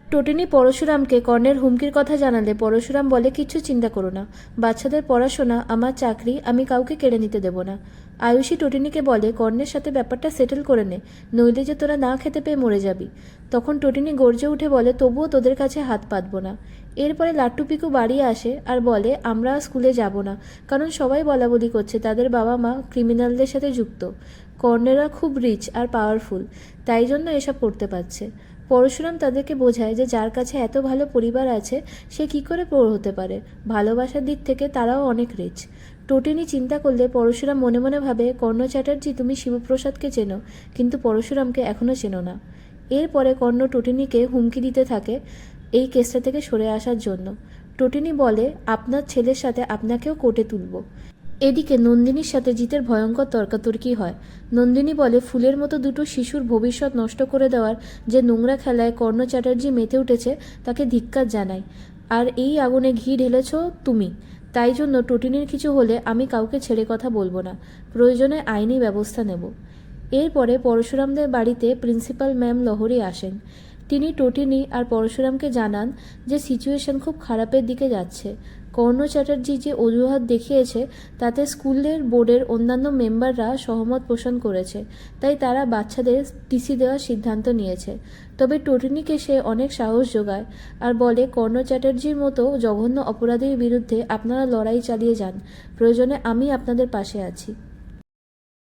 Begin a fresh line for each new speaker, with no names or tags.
টোটিনি পরশুরামকে কর্ণের হুমকির কথা জানালে পরশুরাম বলে, কিচ্ছু চিন্তা করো না, বাচ্চাদের পড়াশোনা, আমার চাকরি আমি কাউকে কেড়ে নিতে দেব না। আয়ুষী টোটিনিকে বলে, কর্ণের সাথে ব্যাপারটা সেটেল করে নে, নইলে যে তোরা না খেতে পেয়ে মরে যাবি। তখন টোটিনি গর্জে উঠে বলে, তবুও তোদের কাছে হাত পাতবো না। এরপরে লাট্টু পিকু বাড়ি আসে আর বলে, আমরা স্কুলে যাব না, কারণ সবাই বলাবলি করছে তাদের বাবা মা ক্রিমিনালদের সাথে যুক্ত। কর্ণেরা খুব রিচ আর পাওয়ারফুল, তাই জন্য এসব করতে পারছে। পরশুরাম তাদেরকে বোঝায় যে যার কাছে এত ভালো পরিবার আছে সে কি করে প্রৌঢ় হতে পারে, ভালোবাসার দিক থেকে তারাও অনেক রিচ। টোটিনি চিন্তা করলে পরশুরাম মনে মনে ভাবে, কর্ণ চ্যাটার্জি তুমি শিবপ্রসাদকে চেনো, কিন্তু পরশুরামকে এখনও চেনো না। এরপরে কর্ণ টোটিনিকে হুমকি দিতে থাকে এই কেসটা থেকে সরে আসার জন্য। টোটিনি বলে, আপনার ছেলের সাথে আপনাকেও কোর্টে তুলব। এদিকে নন্দিনীর সাথে জিতের ভয়ঙ্কর তর্কাতর্কি হয়। নন্দিনী বলে, ফুলের মতো দুটো শিশুর ভবিষ্যৎ নষ্ট করে দেওয়ার যে নোংরা খেলায় কর্ণ চ্যাটার্জি মেতে উঠেছে তাকে ধিক্কার জানাই, আর এই আগুনে ঘি ঢেলেছ তুমি। তাই জন্য টোটিনির কিছু হলে আমি কাউকে ছেড়ে কথা বলবো না, প্রয়োজনে আইনি ব্যবস্থা নেব। এরপরে পরশুরামদের বাড়িতে প্রিন্সিপাল ম্যাম লহরী আসেন। তিনি টোটিনি আর পরশুরামকে জানান যে সিচুয়েশন খুব খারাপের দিকে যাচ্ছে। কর্ণ চ্যাটার্জি যে অজুহাত দেখিয়েছে তাতে স্কুলের বোর্ডের অন্যান্য মেম্বাররা সহমত পোষণ করেছে, তাই তারা বাচ্চাদের টিসি দেওয়ার সিদ্ধান্ত নিয়েছে। তবে টোটিনিকে সে অনেক সাহস যোগায় আর বলে, কর্ণ চ্যাটার্জির মতো জঘন্য অপরাধীর বিরুদ্ধে আপনারা লড়াই চালিয়ে যান, প্রয়োজনে আমি আপনাদের পাশে আছি।